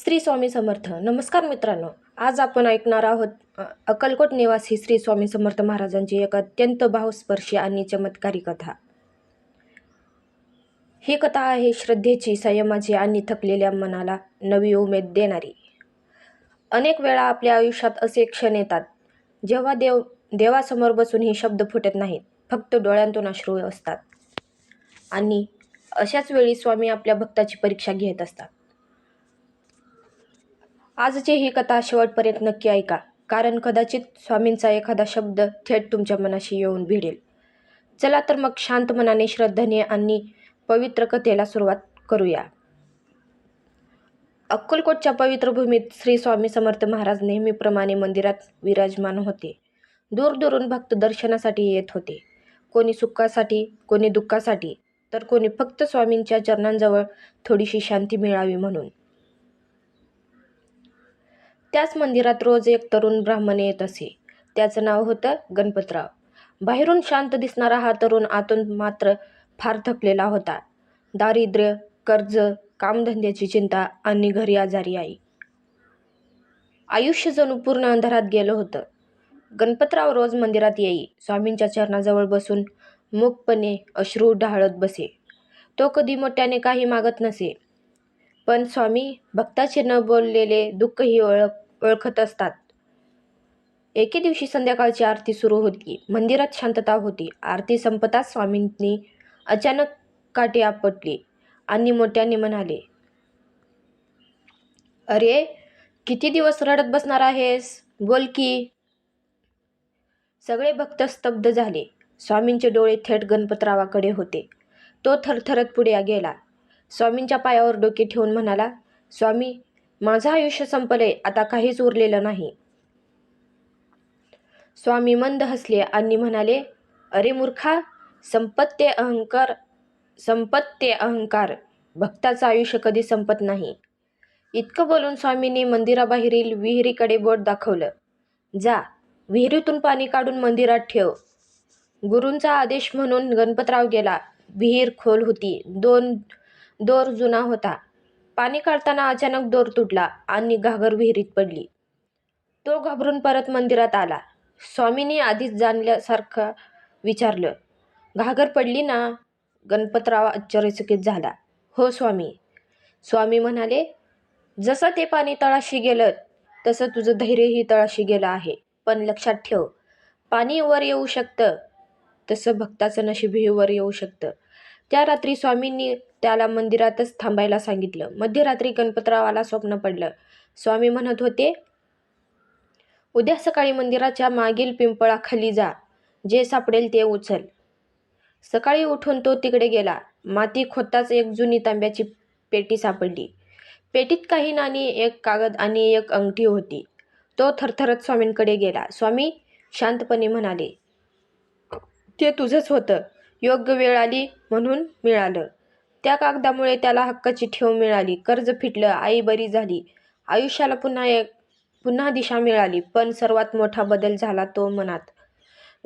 श्री स्वामी समर्थ. नमस्कार मित्रांनो, आज आपण ऐकणार आहोत अक्कलकोट निवासी श्री स्वामी समर्थ महाराजांची एक अत्यंत भावस्पर्शी आणि चमत्कारी कथा. ही कथा आहे श्रद्धेची, संयमाची आणि थकलेल्या मनाला नवी उमेद देणारी. अनेक वेळा आपल्या आयुष्यात असे क्षण येतात जेव्हा देवासमोर बसूनही शब्द फुटत नाहीत, फक्त डोळ्यांतून अश्रू असतात. आणि अशाच वेळी स्वामी आपल्या भक्ताची परीक्षा घेत असतात. आजची ही कथा शेवटपर्यंत नक्की ऐका, कारण कदाचित स्वामींचा एखादा शब्द थेट तुमच्या मनाशी येऊन भिडेल. चला तर मग शांत मनाने, श्रद्धेने आणि पवित्र कथेला सुरुवात करूया. अक्कलकोटच्या पवित्र भूमीत श्री स्वामी समर्थ महाराज नेहमीप्रमाणे मंदिरात विराजमान होते. दूरदूरून भक्त दर्शनासाठी येत होते. कोणी सुखासाठी, कोणी दुःखासाठी, तर कोणी फक्त स्वामींच्या चरणांजवळ थोडीशी शांती मिळावी म्हणून. त्याच मंदिरात रोज एक तरुण ब्राह्मण येत असे. त्याचं नाव होतं गणपतराव. बाहेरून शांत दिसणारा हा तरुण आतून मात्र फार थकलेला होता. दारिद्र्य, कर्ज, कामधंद्याची चिंता आणि घरी आजारी आई. आयुष्य जणू पूर्ण अंधारात गेलं होतं. गणपतराव रोज मंदिरात येई, स्वामींच्या चरणाजवळ बसून मूकपणे अश्रू ढाळत बसे. तो कधी मोठ्याने काही मागत नसे, पण स्वामी भक्ताचे न बोललेले दुःखही ओळखत असतात. एके दिवशी संध्याकाळची आरती सुरू होती. मंदिरात शांतता होती. आरती संपताच स्वामींनी अचानक काठी आपटली आणि मोठ्याने म्हणाले, "अरे, किती दिवस रडत बसणार आहेस? बोल की." सगळे भक्त स्तब्ध झाले. स्वामींचे डोळे थेट गणपतरावाकडे होते. तो थरथरत पुढे गेला. स्वामींच्या पायावर डोके ठेवून म्हणाला, "स्वामी, माझं आयुष्य संपलंय. आता काहीच उरलेलं नाही." स्वामी मंद हसले आणि म्हणाले, "अरे मूर्खा, संपत ते अहंकार. भक्ताचं आयुष्य कधी संपत नाही." इतकं बोलून स्वामींनी मंदिराबाहेरील विहिरीकडे बोट दाखवलं. "जा, विहिरीतून पाणी काढून मंदिरात ठेव." गुरूंचा आदेश म्हणून गणपतराव गेला. विहीर खोल होती. दोर जुना होता. पाणी काढताना अचानक दोर तुटला आणि घागर विहिरीत पडली. तो घाबरून परत मंदिरात आला. स्वामींनी आधीच जाणल्यासारखं विचारलं, "घागर पडली ना?" गणपतराव आश्चर्यचकित झाला. "हो स्वामी." स्वामी म्हणाले, "जसं ते पाणी तळाशी गेलं, तसं तुझं धैर्यही तळाशी गेलं आहे. पण लक्षात ठेव, पाणी वर येऊ शकतं, तसं भक्ताचं नशीबही वर येऊ शकतं." त्या रात्री स्वामींनी त्याला मंदिरातच थांबायला सांगितलं. मध्यरात्री गणपतरावाला स्वप्न पडलं. स्वामी म्हणत होते, "उद्या सकाळी मंदिराच्या मागील पिंपळाखाली जा. जे सापडेल ते उचल." सकाळी उठून तो तिकडे गेला. माती खोदताच एक जुनी तांब्याची पेटी सापडली. पेटीत काही नाणी, एक कागद आणि एक अंगठी होती. तो थरथरत स्वामींकडे गेला. स्वामी शांतपणे म्हणाले, "ते तुझंच होतं. योग्य वेळ आली म्हणून मिळालं." त्या कागदामुळे त्याला हक्काची ठेव मिळाली. कर्ज फिटलं, आई बरी झाली, आयुष्याला पुन्हा दिशा मिळाली. पण सर्वात मोठा बदल झाला तो मनात.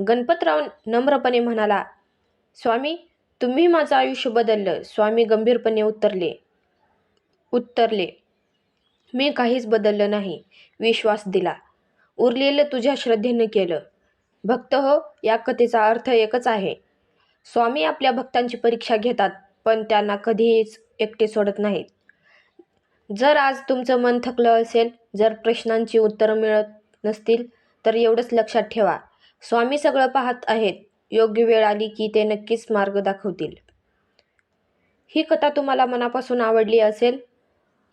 गणपतराव नम्रपणे म्हणाला, "स्वामी, तुम्ही माझं आयुष्य बदललं." स्वामी गंभीरपणे उत्तरले, "मी काहीच बदललं नाही." विश्वास दिला, "उरलेलं तुझ्या श्रद्धेनं केलं." भक्त हो, या कथेचा अर्थ एकच आहे. स्वामी आपल्या भक्तांची परीक्षा घेतात, पण त्यांना कधीच एकटे सोडत नाहीत. जर आज तुमचं मन थकलं असेल, जर प्रश्नांची उत्तरं मिळत नसतील, तर एवढंच लक्षात ठेवा, स्वामी सगळं पाहत आहेत. योग्य वेळ आली की ते नक्कीच मार्ग दाखवतील. ही कथा तुम्हाला मनापासून आवडली असेल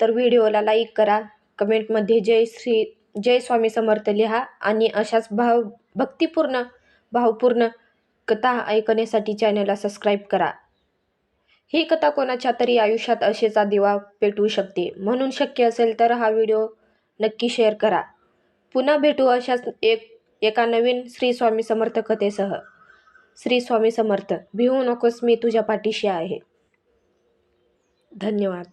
तर व्हिडिओला लाईक करा, कमेंटमध्ये जय स्वामी समर्थ लिहा आणि अशाच भक्तिपूर्ण, भावपूर्ण कथा ऐकण्यासाठी चॅनलला सबस्क्राईब करा. ही कथा कोणाच्या तरी आयुष्यात आशेचा दिवा पेटवू शकते, म्हणून शक्य असेल तर हा व्हिडिओ नक्की शेअर करा. पुन्हा भेटू अशाच एका नवीन श्री स्वामी समर्थ कथेसह. श्री स्वामी समर्थ. भिवू नकोस, मी तुझ्या पाठीशी आहे. धन्यवाद.